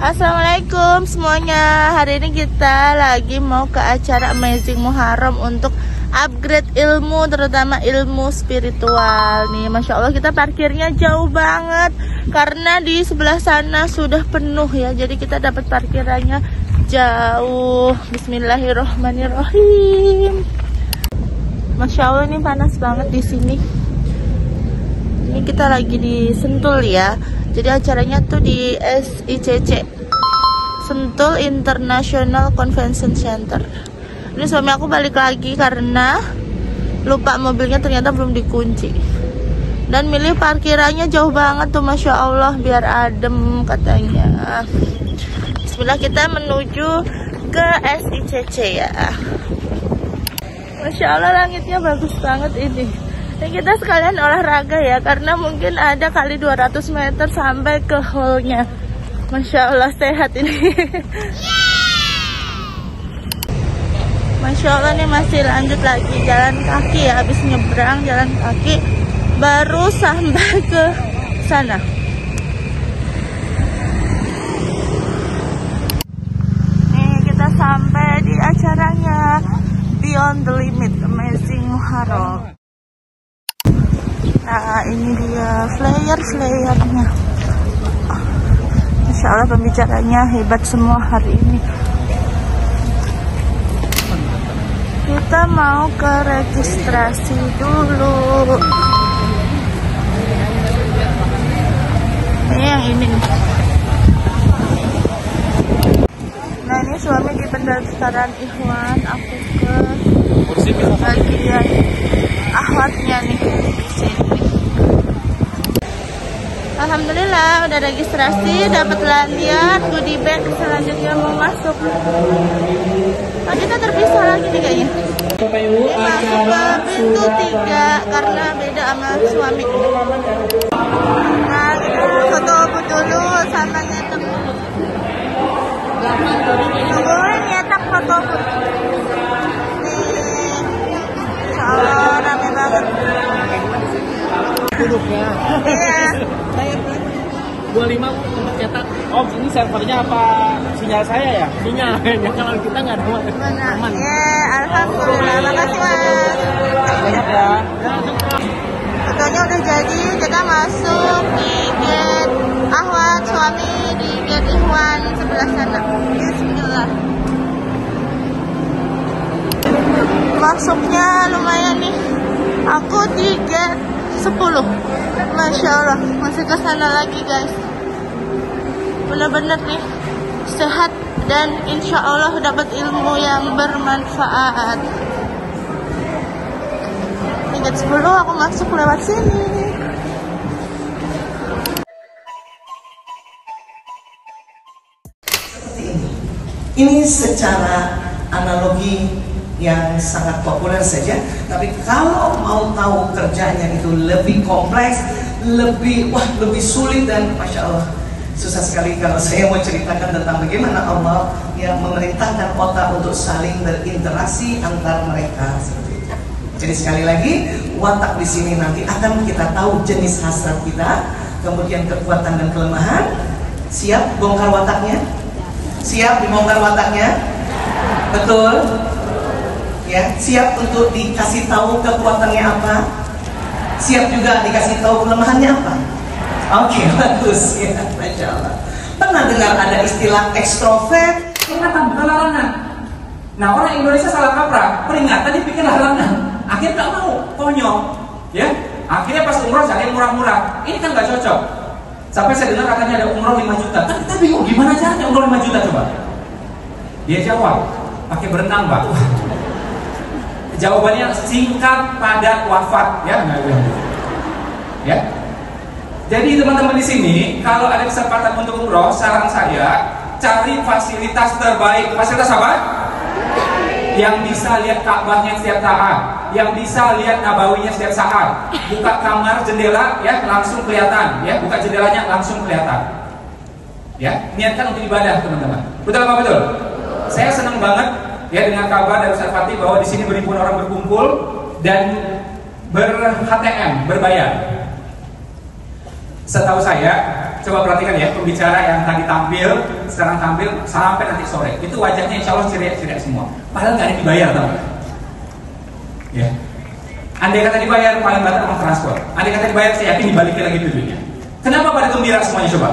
Assalamualaikum semuanya. Hari ini kita lagi mau ke acara Amazing Muharram untuk upgrade ilmu, terutama ilmu spiritual nih. Masya Allah, kita parkirnya jauh banget karena di sebelah sana sudah penuh ya. Jadi kita dapat parkirannya jauh. Bismillahirrohmanirrohim. Masya Allah, ini panas banget di sini. Ini kita lagi di Sentul ya. Jadi acaranya tuh di SICC, Sentul International Convention Center. Ini suami aku balik lagi karena lupa mobilnya ternyata belum dikunci. Dan milih parkirannya jauh banget tuh, Masya Allah, biar adem katanya. Bismillah, kita menuju ke SICC ya. Masya Allah, langitnya bagus banget ini. Dan kita sekalian olahraga ya, karena mungkin ada kali 200 meter sampai ke hallnya. Masya Allah, sehat ini. Masya Allah, nih masih lanjut lagi jalan kaki ya. Habis nyebrang jalan kaki baru sampai ke sana. Nih kita sampai di acaranya Beyond the Limit Amazing Muharram. Nah, ini dia flyer-flyernya. Masya Allah, pembicaranya hebat semua hari ini. Kita mau ke registrasi dulu. Ini yang ini. Nah, ini suami di pendaftaran Ikhwan. Aku ke bagian akhwatnya nih di sini. Alhamdulillah udah registrasi, dapat lanyard, goodie bag, selanjutnya mau masuk. Oh, kita terpisah lagi nih kayaknya. Ini masuk ke pintu 3 karena beda sama suami. Nah, kita foto dulu sama nyetak. Tungguin nyetak foto. Insya rame banget. Duduknya. Iya. Saya 25 untuk cetak. Oh, ini servernya apa sinyal saya ya? Sinyal. Ya, kalau kita nggak ada aman. Ya, alhamdulillah. Makasih, Mas. Banyak ya. Fotonya udah jadi, kita masuk di gate Ahwat, suami di gate Ikhwan sebelah sana. Bismillah. Masuknya lumayan nih. Aku di gate 10. Masya Allah, masih ke sana lagi guys. Bener-bener nih sehat dan insya Allah dapat ilmu yang bermanfaat. Di gate 10 aku masuk lewat sini. Ini secara analogi yang sangat populer saja, tapi kalau mau tahu kerjanya itu lebih kompleks, lebih sulit, dan Masya Allah susah sekali kalau saya mau ceritakan tentang bagaimana Allah yang memerintahkan otak untuk saling berinteraksi antar mereka. Jadi sekali lagi, watak di sini nanti akan kita tahu jenis hasrat kita, kemudian kekuatan dan kelemahan. Siap bongkar wataknya? Siap dibongkar wataknya? Betul? Ya, siap untuk dikasih tahu kekuatannya apa? Siap juga dikasih tahu kelemahannya apa? Oke, bagus ya, Masya Allah. Pernah dengar ada istilah ekstrovert? Peringatan bukan larangan. Nah, orang Indonesia salah kaprah. Peringatan dipikir larangan. Akhirnya nggak mau, konyol. Ya, akhirnya pas umroh cari murah-murah. Ini kan nggak cocok. Sampai saya dengar katanya ada umroh 5 juta. Kan kita bingung gimana caranya umroh 5 juta coba? Dia jawab, pakai berenang, Pak. Jawabannya singkat, padat, wafat, ya. Ya. Jadi teman-teman di sini, kalau ada kesempatan untuk umroh, saran saya cari fasilitas terbaik. Fasilitas apa? Yang bisa lihat Ka'bahnya setiap saat, yang bisa lihat Nabawinya setiap saat. Buka kamar jendela, ya langsung kelihatan, ya. Buka jendelanya langsung kelihatan. Ya, niatkan untuk ibadah, teman-teman. Betul apa betul? Saya senang banget ya dengan kabar dari Ustaz Fatih bahwa di sini beribuan orang berkumpul dan ber-HTM, berbayar. Setahu saya Coba perhatikan ya, pembicara yang tadi tampil, sekarang tampil sampai nanti sore. Itu wajahnya insya Allah ceria-ceria semua. Padahal nggak ada dibayar, tau nggak? Ya. Andai kata dibayar, paling banyak uang transport. Andai kata dibayar, saya yakin dibalikin lagi duitnya. Kenapa pada gembira semuanya coba?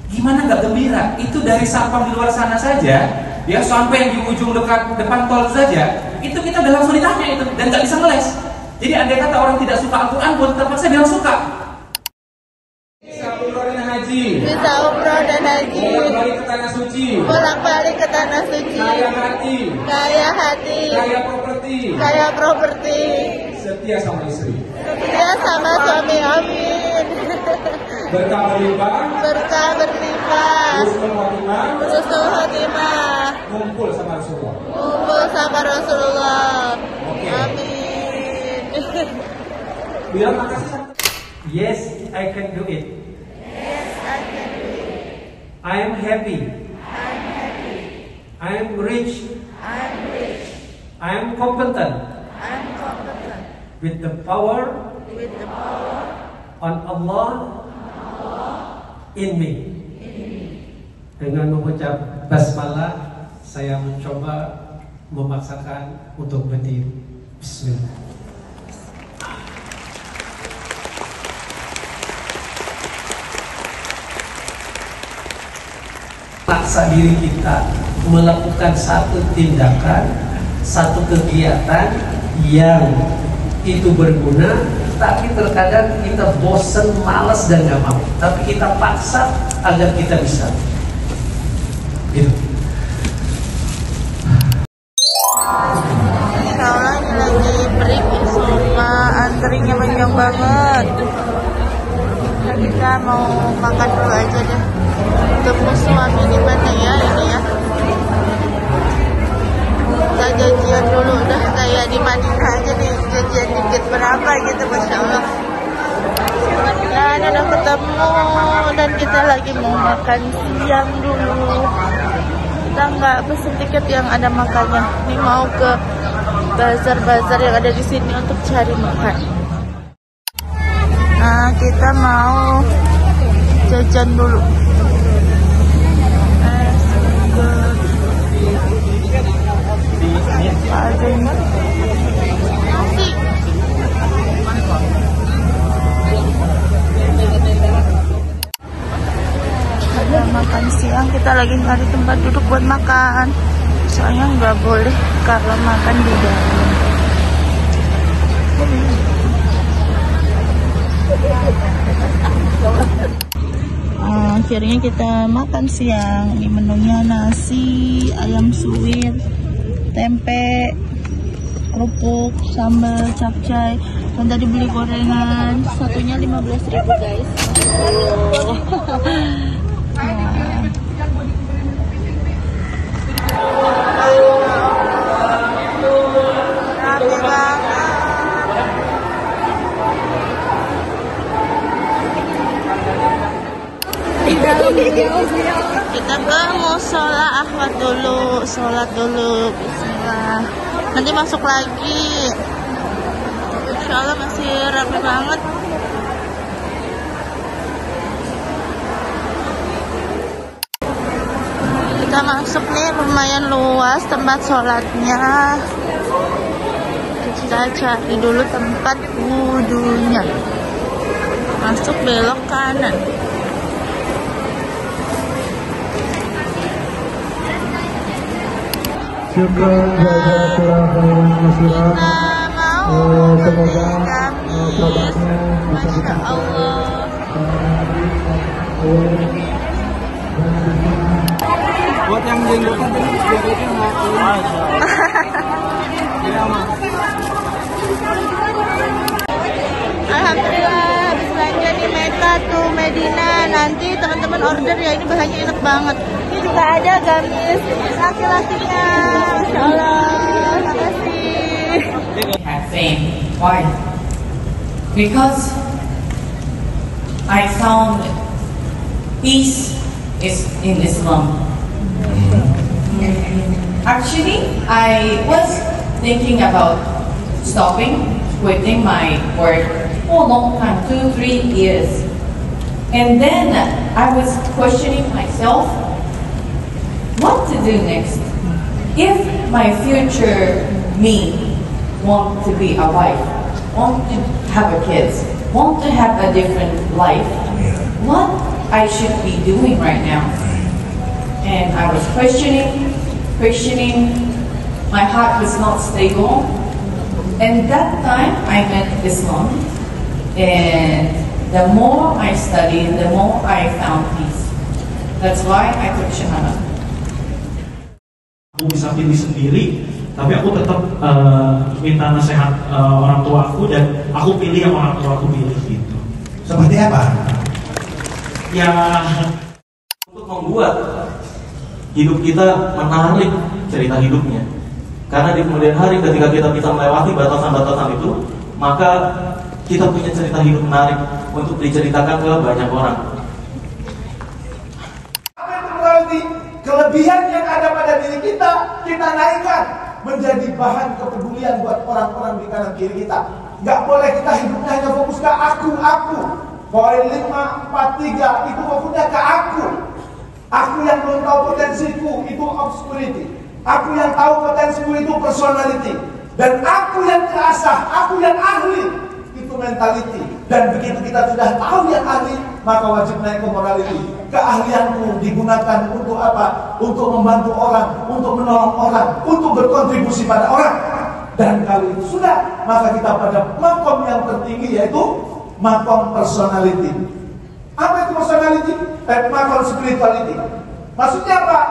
Gimana nggak gembira? Itu dari Sapam di luar sana saja, ya sampai yang di ujung depan tol saja, itu kita udah langsung ditanya itu dan nggak bisa ngeles. Jadi andai kata orang tidak suka Al-Quran pun terpaksa bilang suka. Bisa umroh dan haji. Bisa umroh dan haji. Bolak-balik ke tanah suci. Bolak-balik ke tanah suci. Kaya hati. Kaya hati. Kaya properti. Kaya properti. Setia sama istri. Setia sama suami, amin. Berkah berlimpah. Berkah berlimpah. Husnul khotimah. Husnul khotimah. Kumpul sama Rasulullah. Kumpul sama Rasulullah. Oke. Amin. Bilang makasih sama. Yes, I can do it. Yes, I can do it. I am happy. I'm happy. I am rich. I'm rich. I am competent I'm competent. with the power With the power on Allah in me. Dengan mengucap basmalah, saya mencoba memaksakan untuk berdiri. Bismillah. Paksa diri kita melakukan satu tindakan, satu kegiatan yang itu berguna, tapi terkadang kita bosan, malas dan gak mau. Tapi kita paksa agar kita bisa. Gitu. Insya Allah ini lagi break, sumpah antrinya panjang banget. Kita mau makan dulu aja deh. Ketemu suami di mana ya ini ya? Kita janjian dulu dah, kayak di Madinah aja nih, janjian dikit berapa gitu, masya Allah. Dan udah ketemu dan kita lagi mau makan siang dulu. Kita nggak pesen tiket yang ada makannya. Ini mau ke bazar-bazar yang ada di sini untuk cari makan. Nah, kita mau jajan dulu. Apa aja ini? Nasi. Ada makan siang, kita lagi cari tempat duduk buat makan. Soalnya nggak boleh kalau makan di dalam. Akhirnya kita makan siang. Ini menunya nasi, ayam suwir, tempe, kerupuk, sambal, capcay. Dan tadi beli gorengan, satunya 15.000 guys. Rapi banget. Kita ke musola Ahmad dulu, sholat dulu, bismillah. Nanti masuk lagi. Insya Allah masih rapi banget. Kita masuk nih, lumayan luas tempat sholatnya. Kita cari dulu tempat wudhunya. Masuk belok kanan. Syukur jazakallahu khairan. Kita mau Semoga Kamis, produknya bisa Masya Allah. Buat yang jenggotan tadi biarnya nggak. Alhamdulillah habis belanja di Mekka tuh Medina. Nanti teman-teman order ya, ini bahannya enak banget. Ini juga ada gamis laki-lakinya, Masya Allah. Makasih. Have fame. Why? Because I found peace is in Islam. Actually, I was thinking about stopping, quitting my work for a long time, 2-3 years. And then I was questioning myself, what to do next? If my future me want to be a wife, want to have a kids, want to have a different life, what I should be doing right now? And I was questioning, my heart was not stable. And that time I met Islam, and the more I studied, the more I found peace. That's why I took Shahada. Aku bisa pilih sendiri, tapi aku tetap minta nasihat orang tua aku, dan aku pilih yang orang tua aku pilih gitu. Seperti apa? Ya, untuk membuat hidup kita menarik cerita hidupnya. Karena di kemudian hari ketika kita bisa melewati batasan-batasan itu, maka kita punya cerita hidup menarik untuk diceritakan ke banyak orang. Apa itu berarti? Kelebihan yang ada pada diri kita naikkan menjadi bahan kepedulian buat orang-orang di kanan kiri kita. Gak boleh kita hidupnya hanya fokus ke aku. Poin 5, 4, 3 itu fokusnya ke aku. Aku yang belum tahu potensiku itu obscurity. Aku yang tahu potensiku itu personality. Dan aku yang terasah, aku yang ahli itu mentality. Dan begitu kita sudah tahu yang ahli, maka wajib naik ke morality. Keahlianku digunakan untuk apa? Untuk membantu orang, untuk menolong orang, untuk berkontribusi pada orang. Dan kalau itu sudah, maka kita pada makom yang tertinggi, yaitu makom personality. Apa itu personality? Makom spirituality. Maksudnya apa?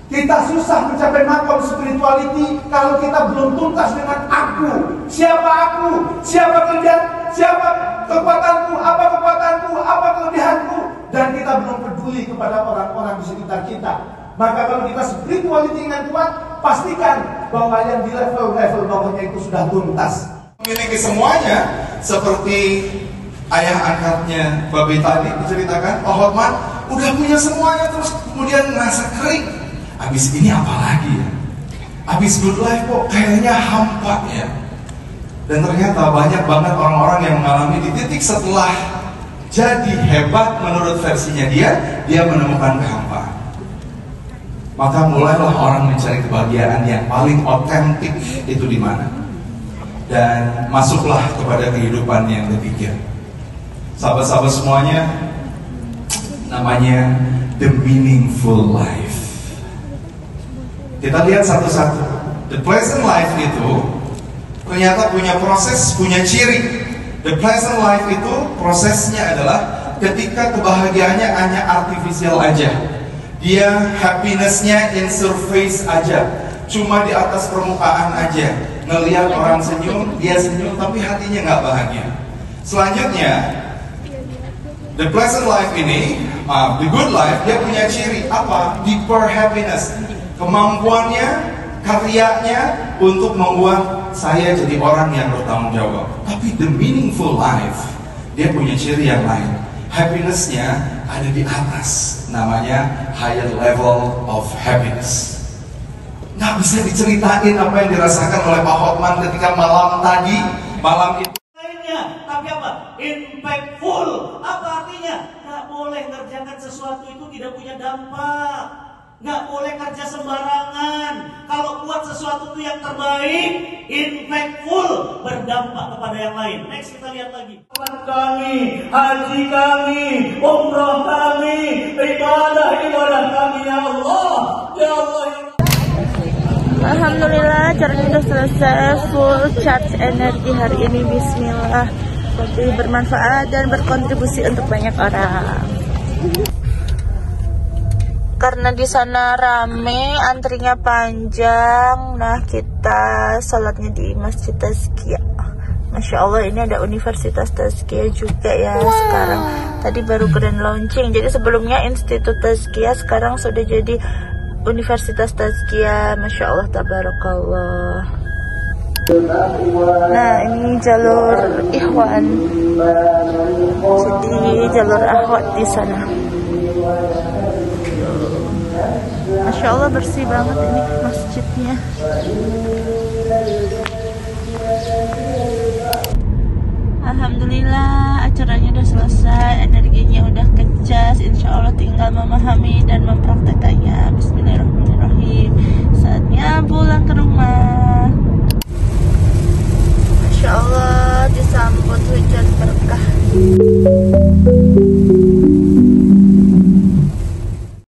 Kita susah mencapai makom spirituality kalau kita belum tuntas dengan aku. Siapa aku? Siapa kerjaan? Siapa kekuatanku? Apa kekuatanku? Apa kelebihanku? Dan kita belum peduli kepada orang-orang di sekitar kita. Maka kalau kita spirituality dengan kuat, pastikan bahwa yang di level-level bawahnya itu sudah tuntas. Memiliki semuanya, seperti ayah angkatnya Babe tadi diceritakan, Pak Hotman udah punya semuanya, terus kemudian merasa kering. Abis ini apa lagi ya? Abis good life kok kayaknya hampa ya. Dan ternyata banyak banget orang-orang yang mengalami di titik setelah jadi hebat menurut versinya dia menemukan kehampaan. Maka mulailah orang mencari kebahagiaan yang paling otentik itu di mana. Dan masuklah kepada kehidupan yang ketiga. Sahabat-sahabat semuanya, namanya the meaningful life. Kita lihat satu-satu. The pleasant life itu ternyata punya proses, punya ciri. The pleasant life itu prosesnya adalah ketika kebahagiaannya hanya artifisial aja. Dia happinessnya in surface aja, cuma di atas permukaan aja. Ngelihat orang senyum, dia senyum tapi hatinya nggak bahagia. Selanjutnya, the pleasant life ini, the good life, dia punya ciri apa? Deeper happiness. Kemampuannya, karyanya untuk membuat saya jadi orang yang bertanggung jawab. Tapi the meaningful life, dia punya ciri yang lain. Happinessnya ada di atas, namanya higher level of happiness. Nggak bisa diceritain apa yang dirasakan oleh Pak Hotman ketika malam itu. Tapi apa? Impactful. Apa artinya? Nggak boleh ngerjakan sesuatu itu tidak punya dampak. Nggak boleh kerja sembarangan. Kalau buat sesuatu itu yang terbaik, impactful, berdampak kepada yang lain. Next kita lihat lagi. Kami, haji kami, umroh kami, ibadah kami ya Allah. Ya Allah. Alhamdulillah, acaranya sudah selesai. Full charge energi hari ini. Bismillah. Semoga bermanfaat dan berkontribusi untuk banyak orang. Karena di sana rame, antrinya panjang. Nah, kita sholatnya di Masjid Tazkiyah. Masya Allah, ini ada Universitas Tazkiyah juga ya sekarang. Tadi baru grand launching. Jadi sebelumnya Institut Tazkiyah, sekarang sudah jadi Universitas Tazkiyah. Masya Allah, tabarakallah. Nah, ini jalur Ikhwan. Jadi jalur akhwat di sana. Masya Allah, bersih banget ini masjidnya. Alhamdulillah, acaranya udah selesai, energinya udah kecas. Insya Allah tinggal memahami dan mempraktekannya. Bismillahirrahmanirrahim. Saatnya pulang ke rumah. Masya Allah.